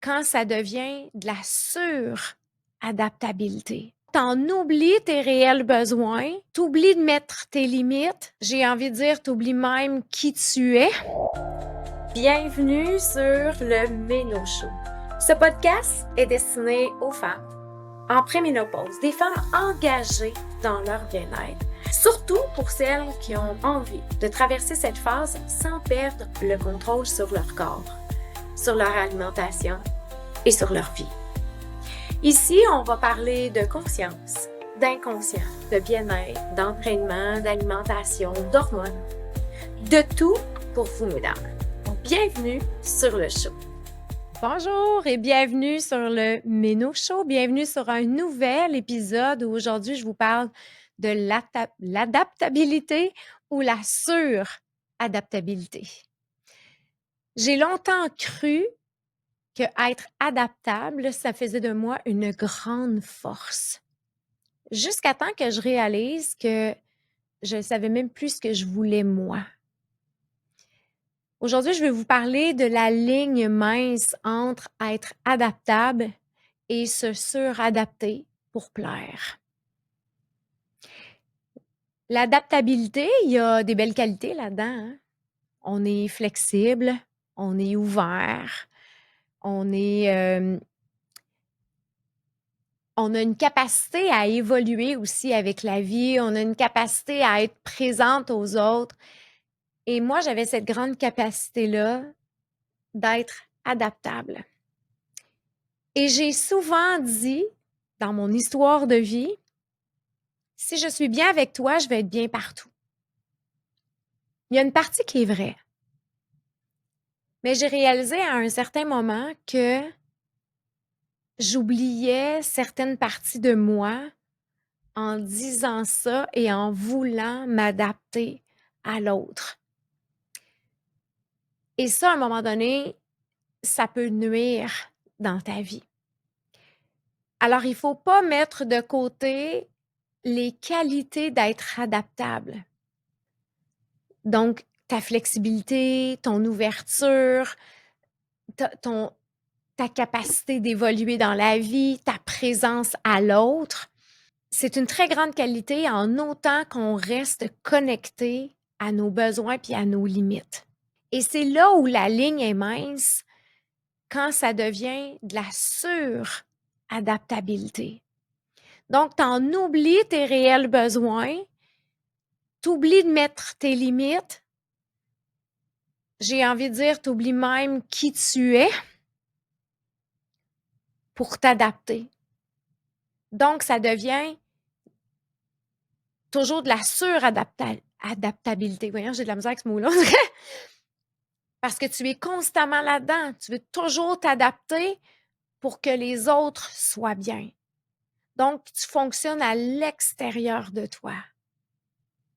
quand ça devient de la sur-adaptabilité. T'en oublies tes réels besoins, t'oublies de mettre tes limites, j'ai envie de dire, t'oublies même qui tu es. Bienvenue sur le Méno Show. Ce podcast est destiné aux femmes en préménopause, des femmes engagées dans leur bien-être, surtout pour celles qui ont envie de traverser cette phase sans perdre le contrôle sur leur corps, sur leur alimentation et sur leur vie. Ici, on va parler de conscience, d'inconscient, de bien-être, d'entraînement, d'alimentation, d'hormones, de tout pour vous, mesdames. Donc, bienvenue sur le show. Bonjour et bienvenue sur le Méno Show. Bienvenue sur un nouvel épisode où aujourd'hui, je vous parle de l'adaptabilité ou la sur-adaptabilité. J'ai longtemps cru que être adaptable, ça faisait de moi une grande force. Jusqu'à temps que je réalise que je ne savais même plus ce que je voulais moi. Aujourd'hui, je vais vous parler de la ligne mince entre être adaptable et se suradapter pour plaire. L'adaptabilité, il y a des belles qualités là-dedans, hein? On est flexible, on est ouvert, on a une capacité à évoluer aussi avec la vie, on a une capacité à être présente aux autres. Et moi, j'avais cette grande capacité-là d'être adaptable. Et j'ai souvent dit, dans mon histoire de vie, si je suis bien avec toi, je vais être bien partout. Il y a une partie qui est vraie. Mais j'ai réalisé à un certain moment que j'oubliais certaines parties de moi en disant ça et en voulant m'adapter à l'autre. Et ça, à un moment donné, ça peut nuire dans ta vie. Alors, il ne faut pas mettre de côté les qualités d'être adaptable. Donc, ta flexibilité, ton ouverture, ta capacité d'évoluer dans la vie, ta présence à l'autre. C'est une très grande qualité en autant qu'on reste connecté à nos besoins puis à nos limites. Et c'est là où la ligne est mince quand ça devient de la sur-adaptabilité. Donc, tu en oublies tes réels besoins, tu oublies de mettre tes limites. J'ai envie de dire, tu oublies même qui tu es pour t'adapter. Donc, ça devient toujours de la suradaptabilité. Voyons, j'ai de la misère avec ce mot-là. Parce que tu es constamment là-dedans. Tu veux toujours t'adapter pour que les autres soient bien. Donc, tu fonctionnes à l'extérieur de toi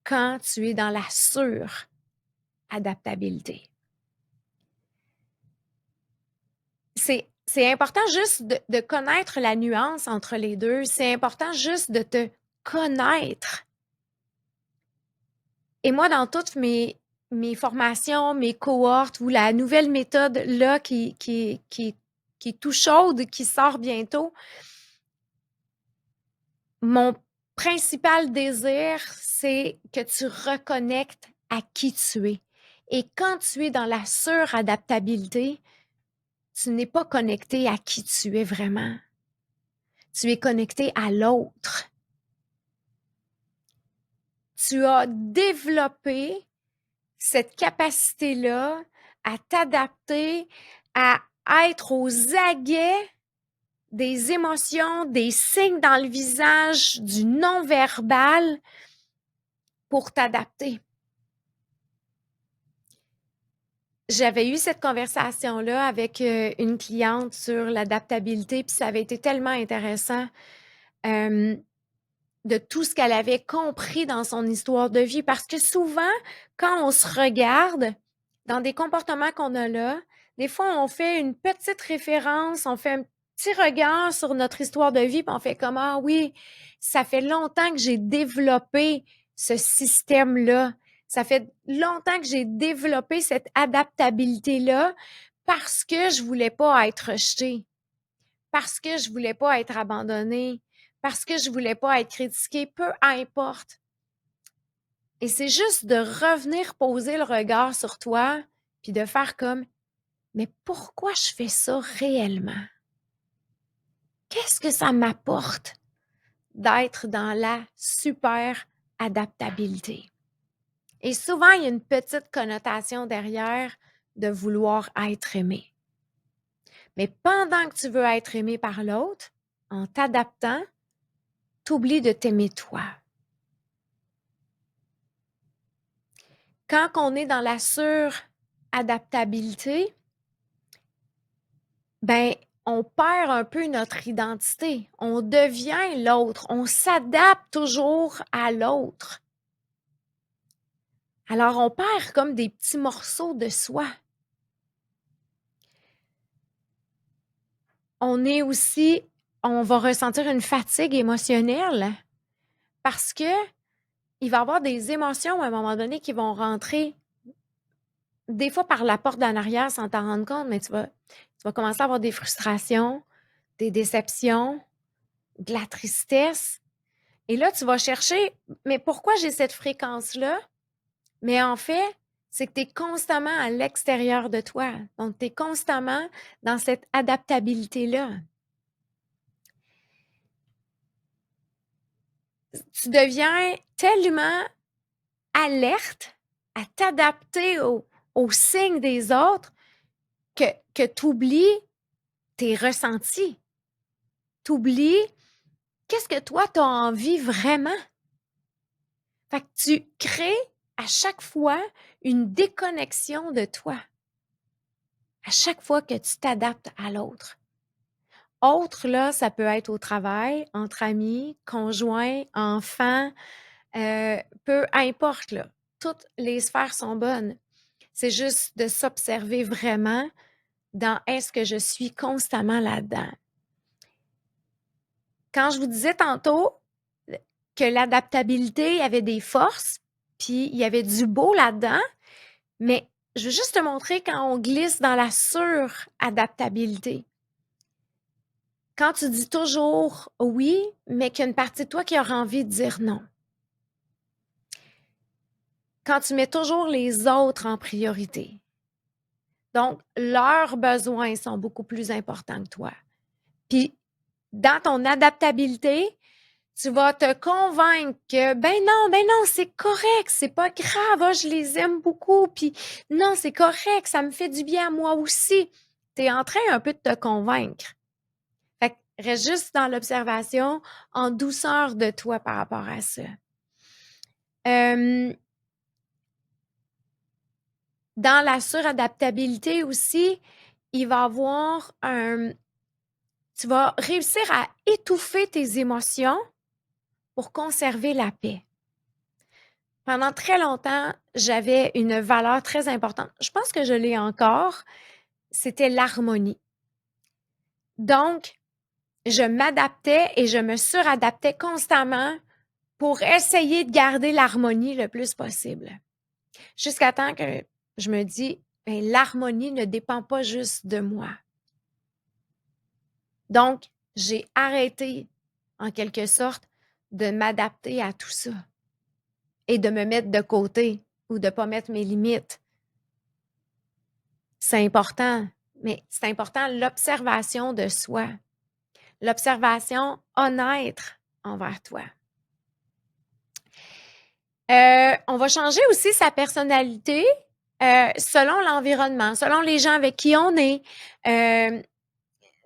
quand tu es dans la suradaptabilité. C'est important juste de connaître la nuance entre les deux. C'est important juste de te connaître. Et moi, dans toutes mes formations, mes cohortes ou la nouvelle méthode là qui est tout chaude, qui sort bientôt, mon principal désir, c'est que tu reconnectes à qui tu es. Et quand tu es dans la suradaptabilité, tu n'es pas connecté à qui tu es vraiment. Tu es connecté à l'autre. Tu as développé cette capacité-là à t'adapter, à être aux aguets des émotions, des signes dans le visage, du non-verbal pour t'adapter. J'avais eu cette conversation-là avec une cliente sur l'adaptabilité, puis ça avait été tellement intéressant de tout ce qu'elle avait compris dans son histoire de vie. Parce que souvent, quand on se regarde dans des comportements qu'on a là, des fois, on fait une petite référence, on fait un petit regard sur notre histoire de vie, puis on fait comme, ah oui, ça fait longtemps que j'ai développé ce système-là. Ça fait longtemps que j'ai développé cette adaptabilité-là parce que je voulais pas être rejetée, parce que je voulais pas être abandonnée, parce que je voulais pas être critiquée, peu importe. Et c'est juste de revenir poser le regard sur toi, puis de faire comme, mais pourquoi je fais ça réellement? Qu'est-ce que ça m'apporte d'être dans la super adaptabilité? Et souvent, il y a une petite connotation derrière de vouloir être aimé. Mais pendant que tu veux être aimé par l'autre, en t'adaptant, t'oublies de t'aimer toi. Quand on est dans la suradaptabilité, ben, on perd un peu notre identité. On devient l'autre. On s'adapte toujours à l'autre. Alors, on perd comme des petits morceaux de soi. On va ressentir une fatigue émotionnelle parce que il va y avoir des émotions à un moment donné qui vont rentrer des fois par la porte d'en arrière sans t'en rendre compte, mais tu vas commencer à avoir des frustrations, des déceptions, de la tristesse. Et là, tu vas chercher, mais pourquoi j'ai cette fréquence-là? Mais en fait, c'est que tu es constamment à l'extérieur de toi. Donc, tu es constamment dans cette adaptabilité-là. Tu deviens tellement alerte à t'adapter aux signes des autres que tu oublies tes ressentis. Tu oublies qu'est-ce que toi, tu as envie vraiment. Fait que tu crées à chaque fois une déconnexion de toi. À chaque fois que tu t'adaptes à l'autre. Autre, là, ça peut être au travail, entre amis, conjoints, enfants, peu importe, là. Toutes les sphères sont bonnes. C'est juste de s'observer vraiment dans est-ce que je suis constamment là-dedans. Quand je vous disais tantôt que l'adaptabilité avait des forces, puis il y avait du beau là-dedans, mais je veux juste te montrer quand on glisse dans la suradaptabilité. Quand tu dis toujours oui, mais qu'il y a une partie de toi qui aura envie de dire non. Quand tu mets toujours les autres en priorité. Donc, leurs besoins sont beaucoup plus importants que toi. Puis, dans ton adaptabilité, tu vas te convaincre que, ben non, c'est correct, c'est pas grave, ah, je les aime beaucoup, puis non, c'est correct, ça me fait du bien à moi aussi. Tu es en train un peu de te convaincre. Fait que reste juste dans l'observation, en douceur de toi par rapport à ça. Dans la suradaptabilité aussi, il va y avoir tu vas réussir à étouffer tes émotions pour conserver la paix. Pendant très longtemps, j'avais une valeur très importante. Je pense que je l'ai encore. C'était l'harmonie. Donc, je m'adaptais et je me suradaptais constamment pour essayer de garder l'harmonie le plus possible. Jusqu'à temps que je me dis, ben, l'harmonie ne dépend pas juste de moi. Donc, j'ai arrêté, en quelque sorte, de m'adapter à tout ça et de me mettre de côté ou de ne pas mettre mes limites. C'est important, mais c'est important l'observation de soi, l'observation honnête envers toi. On va changer aussi sa personnalité selon l'environnement, selon les gens avec qui on est,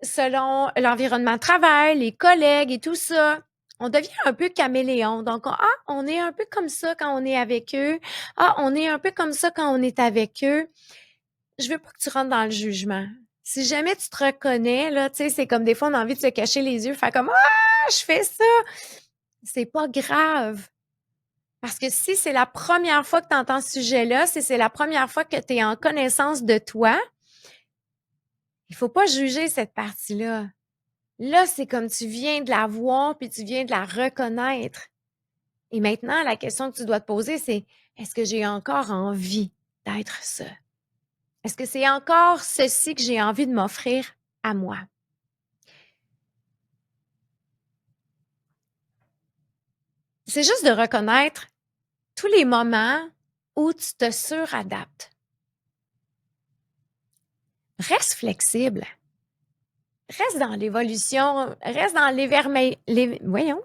selon l'environnement de travail, les collègues et tout ça. On devient un peu caméléon. Donc, on est un peu comme ça quand on est avec eux. Ah, on est un peu comme ça quand on est avec eux. Je veux pas que tu rentres dans le jugement. Si jamais tu te reconnais, là, tu sais, c'est comme des fois, on a envie de se cacher les yeux, faire comme, ah, je fais ça. C'est pas grave. Parce que si c'est la première fois que tu entends ce sujet-là, si c'est la première fois que tu es en connaissance de toi, il faut pas juger cette partie-là. Là, c'est comme tu viens de la voir puis tu viens de la reconnaître. Et maintenant, la question que tu dois te poser, c'est est-ce que j'ai encore envie d'être ça? Est-ce que c'est encore ceci que j'ai envie de m'offrir à moi? C'est juste de reconnaître tous les moments où tu te suradaptes. Reste flexible. Reste dans l'évolution, reste dans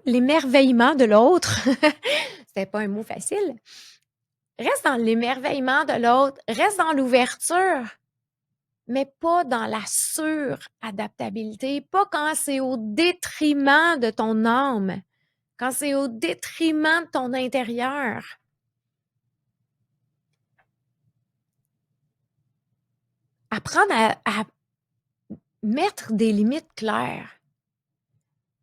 l'émerveillement de l'autre. C'était pas un mot facile. Reste dans l'émerveillement de l'autre, reste dans l'ouverture, mais pas dans la suradaptabilité, pas quand c'est au détriment de ton âme, quand c'est au détriment de ton intérieur. Apprendre à mettre des limites claires.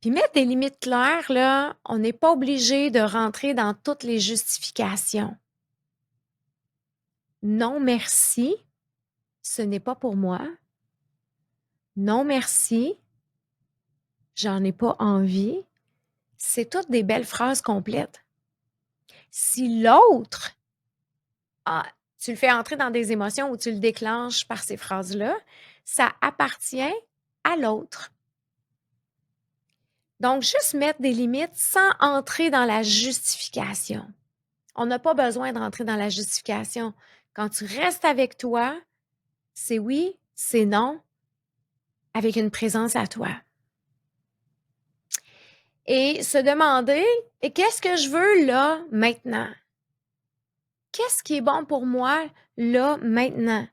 Puis mettre des limites claires, là, on n'est pas obligé de rentrer dans toutes les justifications. Non, merci, ce n'est pas pour moi. Non, merci, j'en ai pas envie. C'est toutes des belles phrases complètes. Si l'autre, tu le fais entrer dans des émotions ou tu le déclenches par ces phrases-là, ça appartient à l'autre. Donc, juste mettre des limites sans entrer dans la justification. On n'a pas besoin de rentrer dans la justification. Quand tu restes avec toi, c'est oui, c'est non, avec une présence à toi. Et se demander, et qu'est-ce que je veux là, maintenant? Qu'est-ce qui est bon pour moi là, maintenant?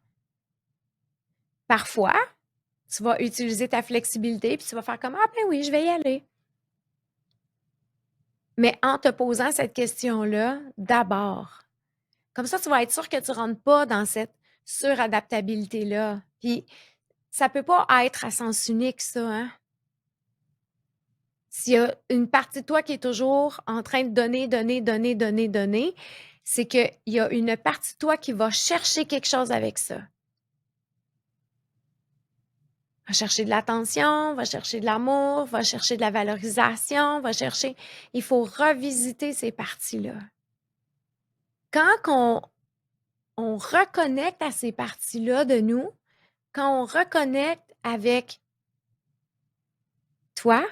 Parfois, tu vas utiliser ta flexibilité puis tu vas faire comme, ah ben oui, je vais y aller. Mais en te posant cette question-là, d'abord. Comme ça, tu vas être sûr que tu ne rentres pas dans cette suradaptabilité-là. Puis, ça peut pas être à sens unique, ça, hein? S'il y a une partie de toi qui est toujours en train de donner, c'est qu'il y a une partie de toi qui va chercher quelque chose avec ça. Va chercher de l'attention, va chercher de l'amour, va chercher de la valorisation, va chercher... Il faut revisiter ces parties-là. Quand on reconnecte à ces parties-là de nous, quand on reconnecte avec toi,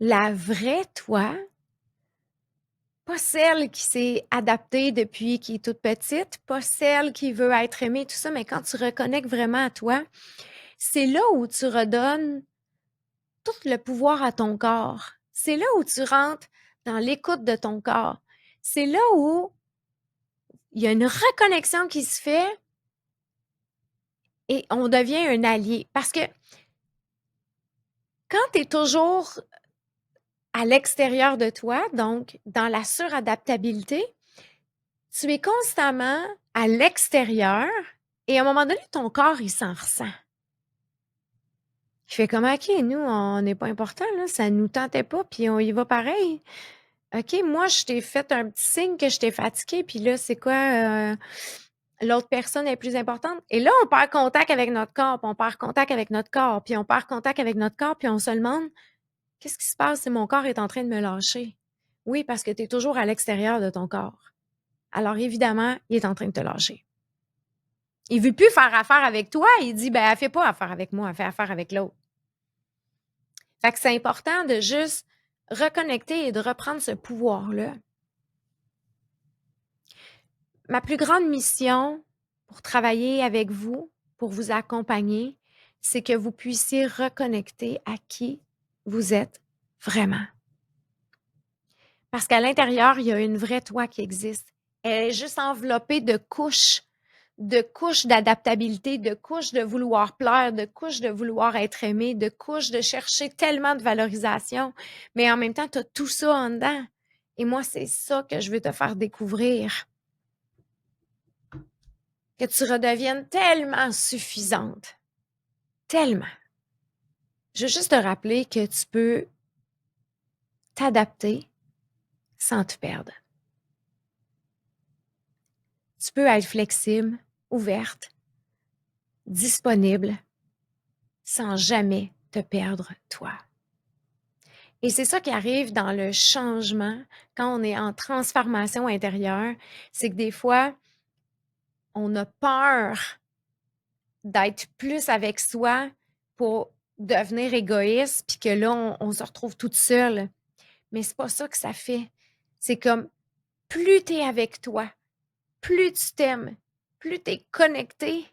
la vraie toi, pas celle qui s'est adaptée depuis qui est toute petite, pas celle qui veut être aimée, tout ça, mais quand tu reconnectes vraiment à toi, c'est là où tu redonnes tout le pouvoir à ton corps. C'est là où tu rentres dans l'écoute de ton corps. C'est là où il y a une reconnexion qui se fait et on devient un allié. Parce que quand tu es toujours à l'extérieur de toi, donc dans la suradaptabilité, tu es constamment à l'extérieur et à un moment donné, ton corps, il s'en ressent. Il fait comme, OK, nous, on n'est pas important, là, ça ne nous tentait pas, puis on y va pareil. OK, moi, je t'ai fait un petit signe que je t'ai fatigué, puis là, c'est quoi? L'autre personne est plus importante. Et là, on perd contact avec notre corps, puis on perd contact avec notre corps, puis on perd contact avec notre corps, puis on se demande, qu'est-ce qui se passe si mon corps est en train de me lâcher? Oui, parce que tu es toujours à l'extérieur de ton corps. Alors, évidemment, il est en train de te lâcher. Il ne veut plus faire affaire avec toi. Il dit, ben, elle ne fait pas affaire avec moi, elle fait affaire avec l'autre. Fait que c'est important de juste reconnecter et de reprendre ce pouvoir-là. Ma plus grande mission pour travailler avec vous, pour vous accompagner, c'est que vous puissiez reconnecter à qui vous êtes vraiment. Parce qu'à l'intérieur, il y a une vraie toi qui existe. Elle est juste enveloppée de couches d'adaptabilité, de couches de vouloir plaire, de couches de vouloir être aimé, de couches de chercher tellement de valorisation. Mais en même temps, tu as tout ça en dedans. Et moi, c'est ça que je veux te faire découvrir. Que tu redeviennes tellement suffisante. Tellement. Je veux juste te rappeler que tu peux t'adapter sans te perdre. Tu peux être flexible, ouverte, disponible, sans jamais te perdre toi. Et c'est ça qui arrive dans le changement, quand on est en transformation intérieure, c'est que des fois, on a peur d'être plus avec soi pour devenir égoïste, puis que là, on se retrouve toute seule. Mais c'est pas ça que ça fait. C'est comme plus tu es avec toi, plus tu t'aimes, plus tu es connecté,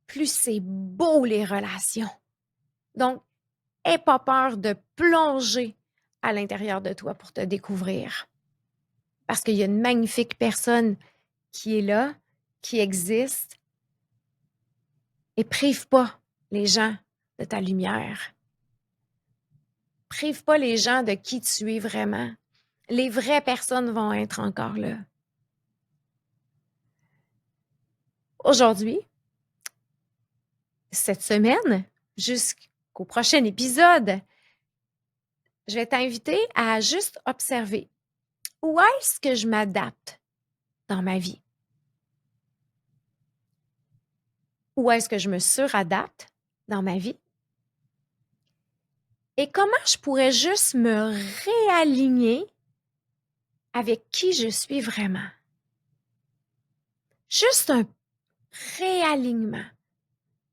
plus c'est beau les relations. Donc, aie pas peur de plonger à l'intérieur de toi pour te découvrir. Parce qu'il y a une magnifique personne qui est là, qui existe, et prive pas les gens de ta lumière. Prive pas les gens de qui tu es vraiment. Les vraies personnes vont être encore là. Aujourd'hui, cette semaine, jusqu'au prochain épisode, je vais t'inviter à juste observer où est-ce que je m'adapte dans ma vie. Où est-ce que je me suradapte dans ma vie? Et comment je pourrais juste me réaligner avec qui je suis vraiment? Juste un réalignement.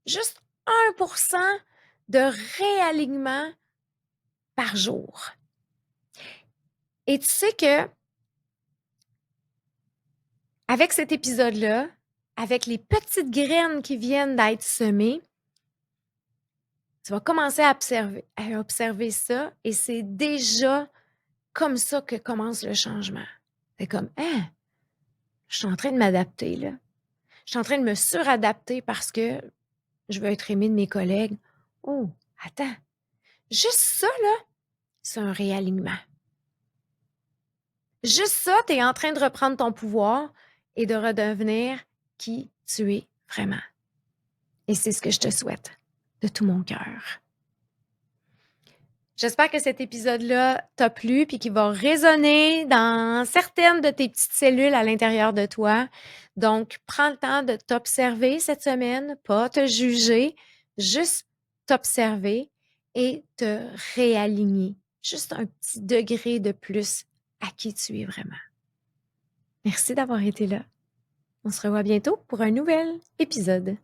Juste 1% de réalignement par jour. Et tu sais que avec cet épisode-là, avec les petites graines qui viennent d'être semées, tu vas commencer à observer ça et c'est déjà comme ça que commence le changement. C'est comme, hein, je suis en train de m'adapter là. Je suis en train de me suradapter parce que je veux être aimée de mes collègues. Oh, attends, juste ça là, c'est un réalignement. Juste ça, tu es en train de reprendre ton pouvoir et de redevenir qui tu es vraiment. Et c'est ce que je te souhaite de tout mon cœur. J'espère que cet épisode-là t'a plu puis qu'il va résonner dans certaines de tes petites cellules à l'intérieur de toi. Donc, prends le temps de t'observer cette semaine, pas te juger, juste t'observer et te réaligner. Juste un petit degré de plus à qui tu es vraiment. Merci d'avoir été là. On se revoit bientôt pour un nouvel épisode.